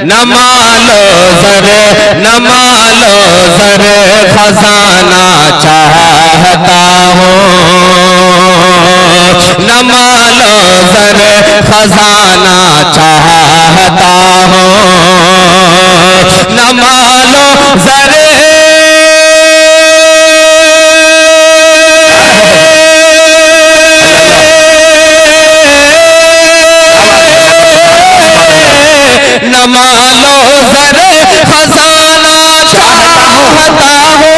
न मालो ज़र, न मालो ज़र खजाना चाहता हूँ, न मालो ज़र खजाना चाहता हूँ, न मालो ज़र न मालो ज़र खजाना चाहता हूँ,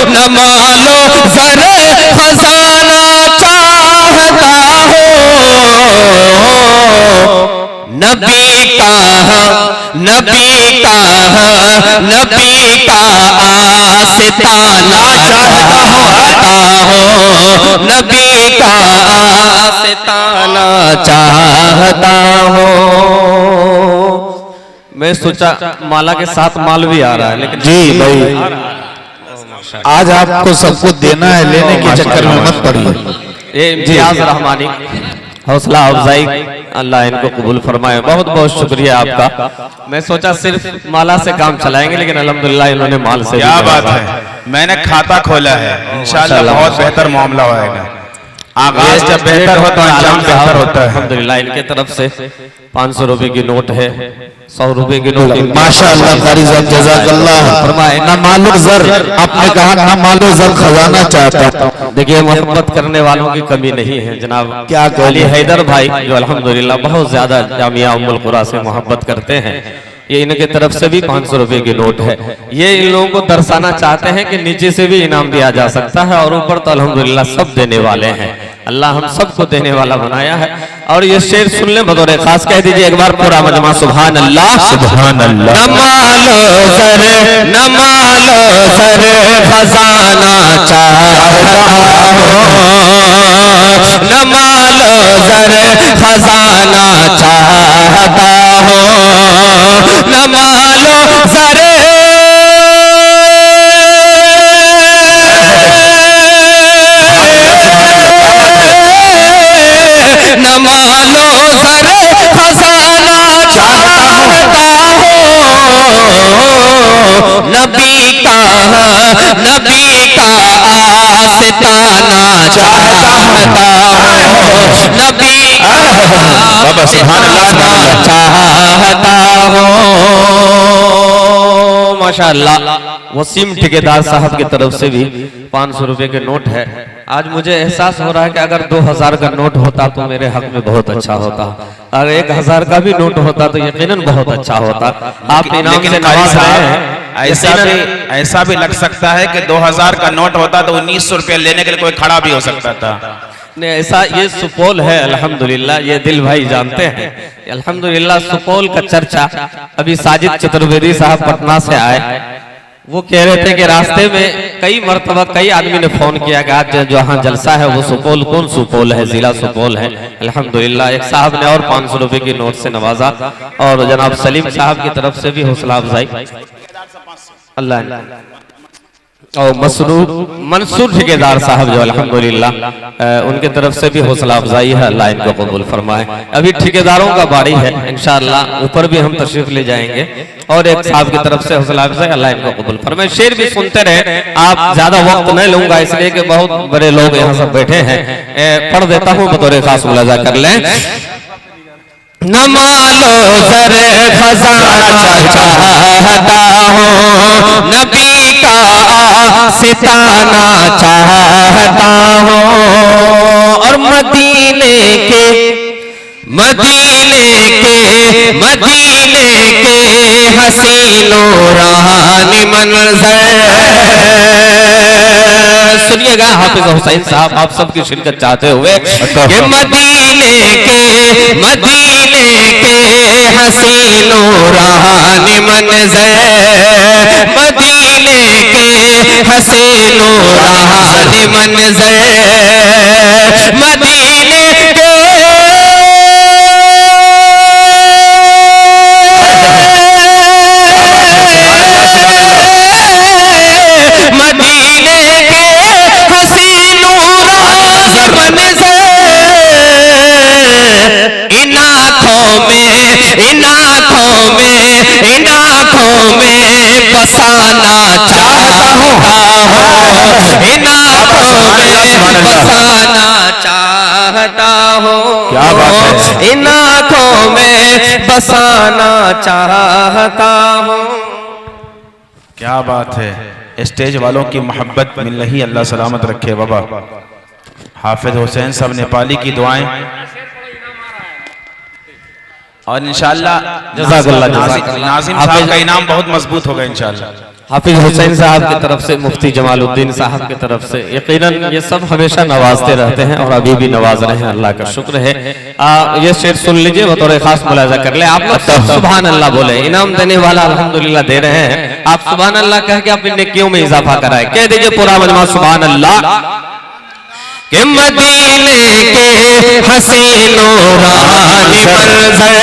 न मालो ज़र खजाना चाहता हूँ, नबी का नबी का नबी का आस्ताना चाहता हूँ, नबी का आस्ताना चाहता हूँ। मैं सोचा माला के साथ माल भी आ रहा है, लेकिन जी भाई आज आपको सब कुछ देना है, लेने के चक्कर में मत पड़िए। ये इम्तियाज रहमानी हौसला अफजाई, अल्लाह इनको कबूल फरमाए। बहुत बहुत शुक्रिया आपका। मैं सोचा सिर्फ माला से काम चलाएंगे, लेकिन अल्हम्दुलिल्लाह इन्होंने माल से। क्या बात है, मैंने खाता खोला है, इंशाअल्लाह बहुत बेहतर मामला होगा। आगाज जब बेहतर होता है अंजाम बेहतर होता है। अल्हम्दुलिल्लाह इनके तरफ से 500 रुपए की नोट है, 100 रुपए की नोट। माशाअल्लाह जज़ाकल्लाह फरमाए। ना मालो ज़र, आपने कहा ना मालो ज़र खजाना चाहता हूं। देखिए मोहब्बत करने वालों की कमी नहीं है जनाब। क्या अली हैदर भाई जो अल्हम्दुलिल्लाह बहुत ज्यादा जामिया उम्मुल कुरा से मोहब्बत करते हैं, ये इनके तरफ से भी 500 रुपए की नोट है। ये इन लोगों को दर्शाना चाहते हैं कि नीचे से भी इनाम दिया जा सकता है और ऊपर तो अल्हम्दुलिल्लाह सब देने वाले हैं। अल्लाह हम सबको देने वाला बनाया है। और ये शेर सुन ले बतौर खास कह दीजिए एक बार पूरा मजमा, सुभान अल्लाह सुभान अल्लाह। न मालो ज़र, न मालो ज़र खजाना चाहता हूँ, न मालो ज़र खजाना चाहता हूँ, न मालो ज़र न मालो ज़र खजाना चाहता हूँ, नबी का आस्ताना चाहता हूँ, नबी चाहता हूँ। माशाअल्लाह वसीम ठेकेदार साहब की तरफ से भी 500 रुपए के नोट है। आज मुझे एहसास हो रहा है कि अगर 2000 का नोट होता तो मेरे हक में बहुत अच्छा होता, अगर 1000 का भी नोट होता तो यकीनन बहुत अच्छा होता। आप इनाम से नवाज रहे हैं। ऐसा भी लग सकता है कि 2000 का नोट होता तो 1900 रुपया लेने के लिए कोई खड़ा भी हो सकता था। नहीं ऐसा, ये सुपौल है अल्हम्दुलिल्लाह, ये दिल भाई जानते हैं अल्हम्दुलिल्लाह। सुपौल का चर्चा अभी साजिद चतुर्वेदी साहब पटना से आए, वो कह रहे थे कि रास्ते में कई मरतबा कई आदमी ने फोन किया कि आज जहाँ जलसा है वो सुपौल, कौन सुपौल है, जिला सुपौल है। अल्हम्दुलिल्लाह एक साहब ने और 500 रुपए की नोट से नवाजा, और जनाब सलीम साहब की तरफ से भी हौसला अफजाई अल्लाह। और मंसूर ठेकेदार साहब जो अल्हम्दुलिल्लाह उनके तरफ से भी हौसला अफजाई है, अल्लाह इनको कबूल फरमाए। अभी ठेकेदारों का बारी है, इंशाअल्लाह ऊपर भी हम तशरीफ ले जाएंगे। और एक साहब की तरफ से हौसला अफजाई, अल्लाह इनको कबूल फरमाए। शेर भी सुनते रहे, आप ज्यादा वक्त नहीं लूंगा इसलिए कि बहुत बड़े लोग यहाँ सब बैठे हैं। पढ़ देता हूँ बतौर खास मुलाजा कर लें। न मालो ज़र खजाना चाहता हूँ, नबी का आस्ताना चाहता हूँ, और मदीने के हसीनो रानी मंज़र। सुनिएगा हाफिज हुसैन साहब आप सबकी शिरकत चाहते हुए कि मदीने के हसीनो रानी मंज़र, मदीने के हसीनो रानी मंज़र, मदीने के इन आँखों में बसाना चाहता हूँ, इन आँखों में बसाना चाहता हूँ, क्या बात है, इन आँखों में बसाना चाहता हूँ। क्या बात है। स्टेज वालों की मोहब्बत मिल रही, अल्लाह सलामत रखे बाबा। हाफिज हुसैन साहब नेपाली की दुआएं और इंशाअल्लाह जज़ाकल्लाह, नाजिम साहब का इनाम बहुत मजबूत होगा इंशाअल्लाह। हाफिज हुसैन साहब की तरफ से, मुफ्ती जमालुद्दीन साहब की तरफ से, यकीनन ये सब हमेशा नवाजते रहते हैं और अभी भी नवाज रहे हैं, अल्लाह का शुक्र है। ये शेर सुन लीजिए, बतौर खास मुलाजा कर ले। आप लोग सब सुभान अल्लाह बोले, इनाम देने वाला अल्हम्दुलिल्लाह दे रहे हैं। आप सुभान अल्लाह कह के अपनी नेकियों में इजाफा कराए। कह दीजिए पूरा मजमा सुभान अल्लाह। कि मदीने के हसीनो रानी मंज़र,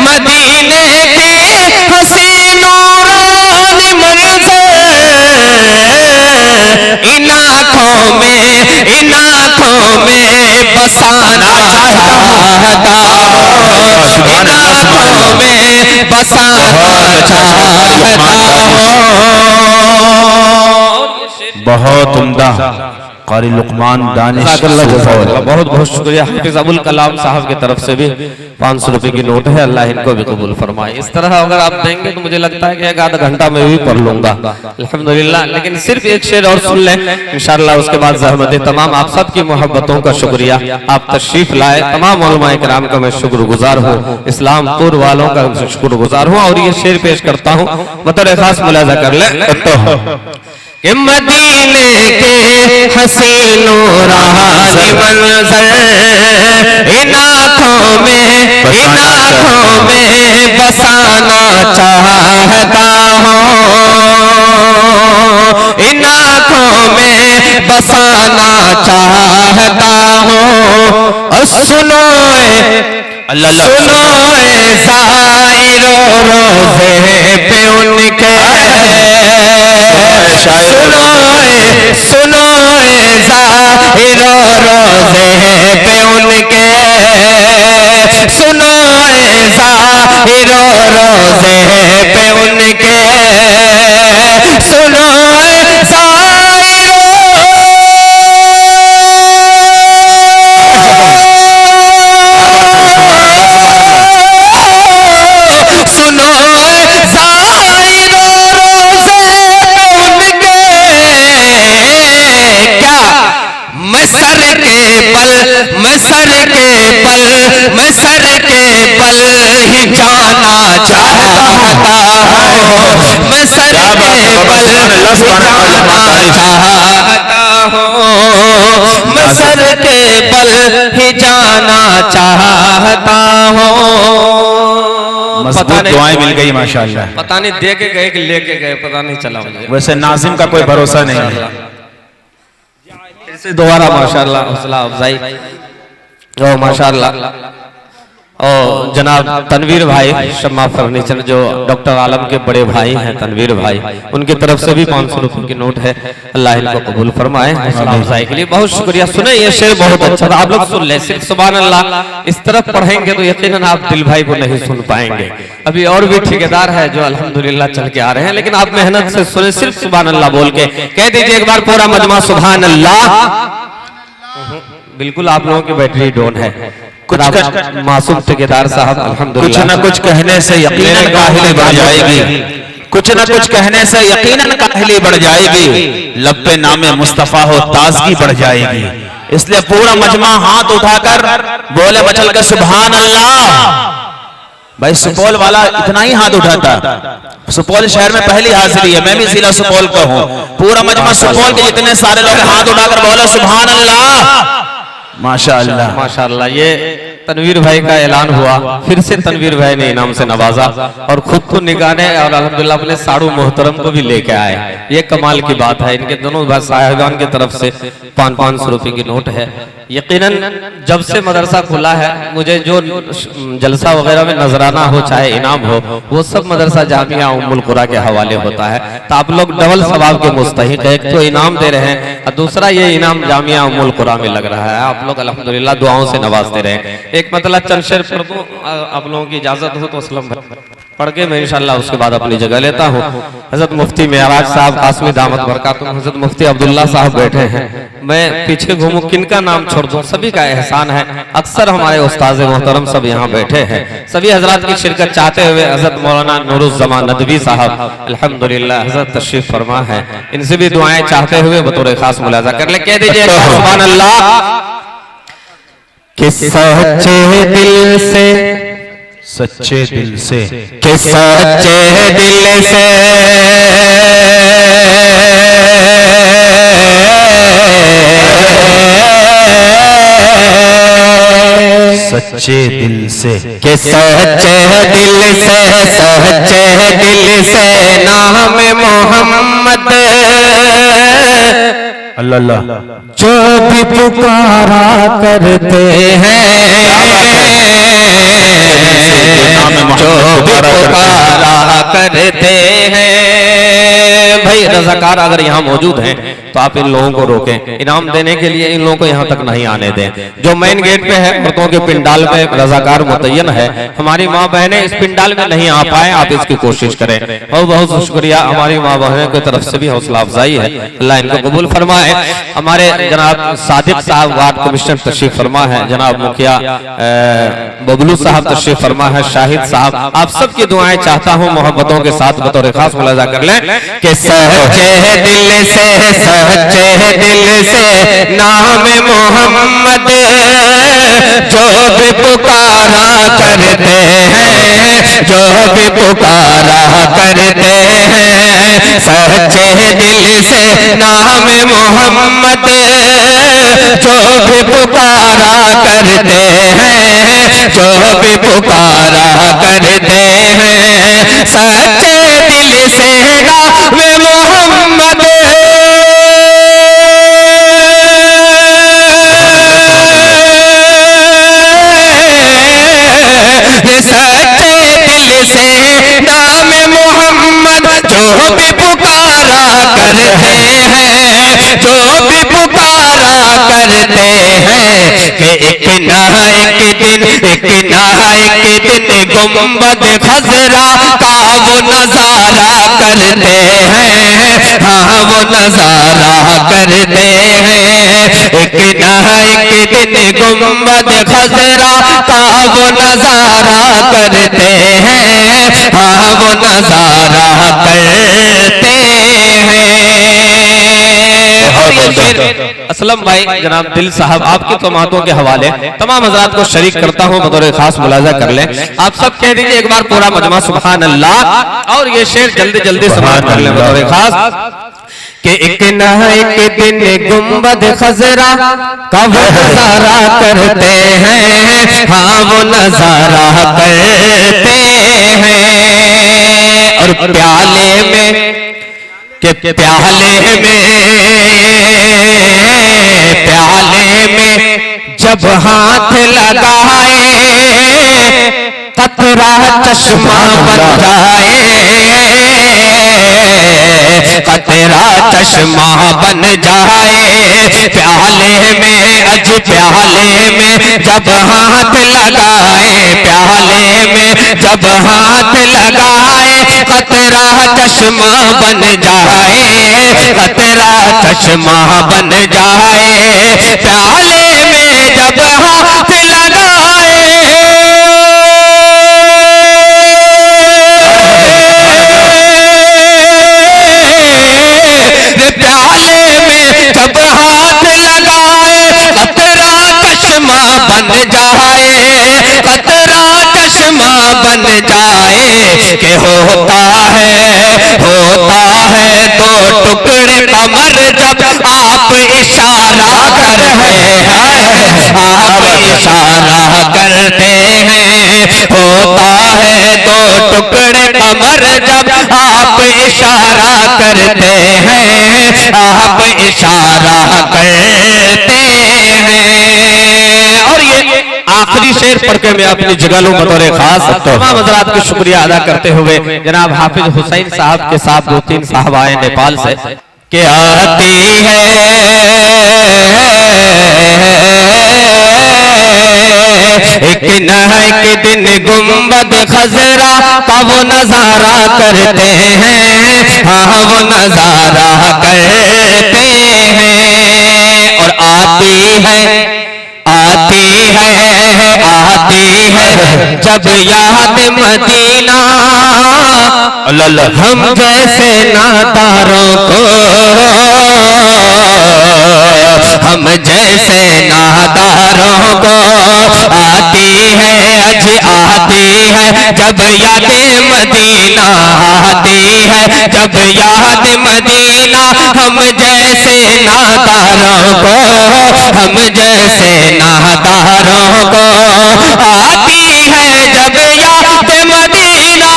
मदीने के हसीनो रानी मंज़र, इन आँखों में बसाना चाहता हूँ, इन आँखों में बसाना चाहता हूँ। बहुत उम्दा कारी लुकमान दानिश, बहुत बहुत शुक्रिया। हाफिज अबुल कलाम साहब की तरफ से भी 500 रुपए की नोट है, अल्लाह इनको भी कबूल फरमाए। इस तरह अगर आप देंगे तो मुझे लगता है कि एक आधा घंटा में भी पढ़ लूंगा अल्हम्दुलिल्लाह। लेकिन सिर्फ एक शेर और सुन लें इंशाअल्लाह, उसके बाद ज़हमत तमाम आप सबकी मोहब्बतों का शुक्रिया। आप तशरीफ लाए, तमाम उलमाए किराम का मैं शुक्रगुजार हूँ, इस्लामपुर वालों का शुक्रगुजार हूँ। और ये शेर पेश करता हूँ, बतौर खास मुलाजा कर ले। कि मदीने के हसीनो रानी मंज़र, इन आँखों में बसाना चाहता हूँ, इन आँखों में बसाना चाहता हूँ। सुनो ज़ाहिरो रोज़े पे उनके, सुनो ज़ाहिरो रोज़े पे उनके, सुनो ज़ाहिरो रोज़े पे उनके, सुनो मैं सर के पल ही जाना चाहता हूँ, मैं सर के पल जाना चाहता हूँ, मैं सर के पल ही जाना चाहता हूँ। मजबूत दुआएं मिल गई माशाअल्लाह। पता नहीं दे के गए कि लेके गए, पता नहीं चला मुझे। वैसे नाजिम का कोई भरोसा नहीं है। इसे दोबारा माशाअल्लाह हौसला अफजाई। ओ माशाअल्लाह। और जनाब तनवीर भाई शम्मा फर्नीचर, जो डॉक्टर आलम के बड़े भाई हैं तनवीर भाई, उनकी तरफ से भी 500 रुपए की नोट है, अल्लाह इनको कबूल फरमाए। हौसला अफजाई के लिए बहुत शुक्रिया। सुने ये शेर बहुत अच्छा था, आप लोग सुन ले। सिर्फ सुभान अल्लाह इस तरफ पढ़ेंगे तो यकीनन आप दिल भाई को नहीं सुन पाएंगे। अभी और भी ठेकेदार है जो अल्हम्दुलिल्लाह चल के आ रहे हैं, लेकिन आप मेहनत से सुने, सिर्फ सुभान अल्लाह बोल के कह दीजिए एक बार पूरा मजमा सुभान अल्लाह। बिल्कुल आप लोगों की बैटरी डाउन है। कुछ मासूम ठेकेदार साहब अल्हम्दुलिल्लाह, कुछ न कुछ कहने से यकीनन काहिली बढ़ जाएगी, कुछ न कुछ कहने से यकीनन काहिली बढ़ जाएगी, लब पे नामे मुस्तफा हो ताजगी बढ़ जाएगी। इसलिए पूरा मजमा हाथ उठाकर बोले मचल के सुभान अल्लाह। भाई सुपौल वाला इतना ही हाथ उठाता, सुपौल शहर में पहली हाजिरी है, मैं भी जिला सुपौल का हूँ। पूरा मजमा सुपौल के जितने सारे लोग हाथ उठाकर बोले सुभान अल्लाह। माशाअल्लाह माशाअल्लाह। ये तनवीर भाई का ऐलान हुआ, फिर से तनवीर भाई ने इनाम से नवाजा और खुद को निकाले और अल्हम्दुलिल्लाह अपने साड़ू मोहतरम को भी लेके आए। ये कमाल की बात है। इनके दोनों साहिबान की तरफ से 500 रुपए की नोट है। यकीनन जब से मदरसा खुला है मुझे जो जलसा वगैरह में नजराना हो चाहे इनाम हो वो सब मदरसा जामिया उम्मुल कुरा के हवाले होता है। तो आप लोग डबल सवाब के मुस्तहिक है, एक तो इनाम दे रहे हैं और दूसरा ये इनाम जामिया उम्मुल कुरा में लग रहा है। आप लोग अल्हम्दुलिल्लाह दुआओं से नवाजते रहे। एक मतलब चंद शेर पढ़ दूं, आप लोगों की इजाजत हो तो असलम पढ़ के मैं इंशाल्लाह उसके बाद अपनी जगह लेता हूँ। हजरत मुफ्ती मेराज साहब कासमी दामत बरकातुहू, हजरत मुफ्ती अब्दुल्ला साहब बैठे हैं। मैं पीछे घूमूं किनका नाम छोड़ दूं, सभी का एहसान है। अक्सर हमारे उस्ताद मोहतरम सब यहाँ बैठे हैं। सभी हजरात की शिरकत चाहते हुए हजरत मौलाना नूरुज़्ज़मान नदवी साहब अल्हम्दुलिल्लाह हजरत तशरीफ फरमा है। इनसे भी दुआएं चाहते हुए बतौर खास मुलाजा कर ले। कह दीजिए सुभान अल्लाह। कि सच्चे दिल से, सच्चे दिल से, कि सच्चे दिल से सच्चे दिल से, कि सच्चे दिल से, सच्चे दिल से नाम मोहम्मद अल्लाह जो भी पुकारा करते हैं, जो भी पुकारा करते हैं। भाई रज़ाकार अगर यहाँ मौजूद हैं तो आप इन लोगों को रोकें। इनाम देने के लिए इन लोगों को यहाँ तक नहीं आने दें। जो मेन गेट पे है औरतों के पिंडाल पे रज़ाकार मुतय्यन है। हमारी माँ बहनें इस पिंडाल में नहीं आ पाए, आप इसकी कोशिश करें। बहुत बहुत शुक्रिया। हमारी माँ बहनों की तरफ से भी हौसला अफजाई है, अल्लाह इनको कबूल फरमाए। हमारे जनाब सादिक साहब वार्ड कमिश्नर तशरीफ फरमा है, जनाब मुखिया बबलू साहब तशरीफ फरमा है, शाहिद साहब, आप सबकी दुआएं चाहता हूँ मोहब्बतों के साथ बतौर खास मुलाजा कर लें कि सच्चे दिल से, सच्चे दिल से नाम मोहम्मद जो भी पुकारा करते हैं, जो भी पुकारा करते हैं। सच्चे दिल से नाम मोहम्मद जो भी पुकारा करते हैं, जो भी पुकारा करते हैं। सच्चे दिल से नाम मोहम्मद सच्चे दिल से नाम मोहम्मद जो भी पुकारा करते हैं, जो भी पुकारा करते हैं। कि एक ना एक दिन, एक ना एक दिन गुंबद खजरा का वो नजारा करते हैं। हाँ वो नजारा करते हैं। एक ना एक दिन गुंबद खजरा का वो नजारा करते हैं। हाँ वो नजारा करते हैं। असलम भाई जनाब दिल साहब आपकी तोमातों के हवाले तमाम हजरात को शरीक करता हूँ, बतौर खास मुलाजा कर लें। आप सब कह दीजिए एक बार पूरा मजमा सुभान अल्लाह, और ये शेर जल्दी जल्दी समाप्त कर लें बतौर खास कि एक ना एक दिन गुंबद खजरा का वो नजारा करते हैं। हाँ वो नजारा करते हैं। और प्याले में, के प्याले में जब हाथ लगाए कतरा चश्मा बन जाए, कतरा चश्मा बन जाए। प्याले में अज प्याले में जब हाथ लगाए, प्याले में जब हाथ लगाए कतरा चश्मा बन जाए, कतरा चश्मा बन जाए। प्याले में जब हाथ लगाए प्याले में जब हाथ लगाए कतरा चश्मा बन जाए, कतरा चश्मा बन जाए। के होता है दो टुकड़े कमर जब आप इशारा कर रहे हैं, आप इशारा करते हैं, होता है दो टुकड़े कमर जब आप इशारा करते हैं, आप इशारा करते हैं। और ये आखिरी शेर पढ़ के मैं अपनी जगह लूं बतौर खास तमाम हजरात को शुक्रिया अदा करते हुए जनाब हाफिज हुसैन साहब के साथ 2-3 साहब आए नेपाल से कि आती है एक न एक दिन गुंबद खजरा का वो नजारा करते हैं, हाँ वो नजारा करते हैं। और आती है जब याद मदीना हम जैसे नादारों को, हम जैसे नादारों को आती है, अज आती है जब याद मदीना, आती है जब याद मदीना हम जैसे नादारों को, हम जैसे नादारों को आती है जब याद मदीना।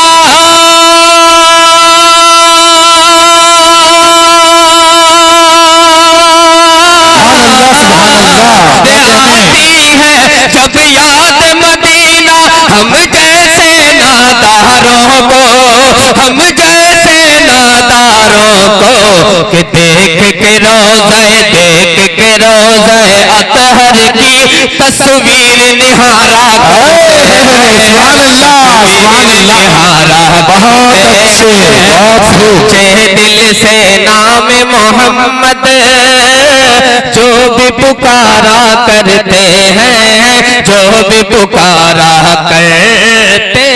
जब याद मदीना हम जैसे नादारों को, हम जैसे नादारों को कि देख के रोज़े अतहर की तस्वीर निहारा दिल से नाम मोहम्मद जो भी पुकारा करते हैं, जो भी पुकारा करते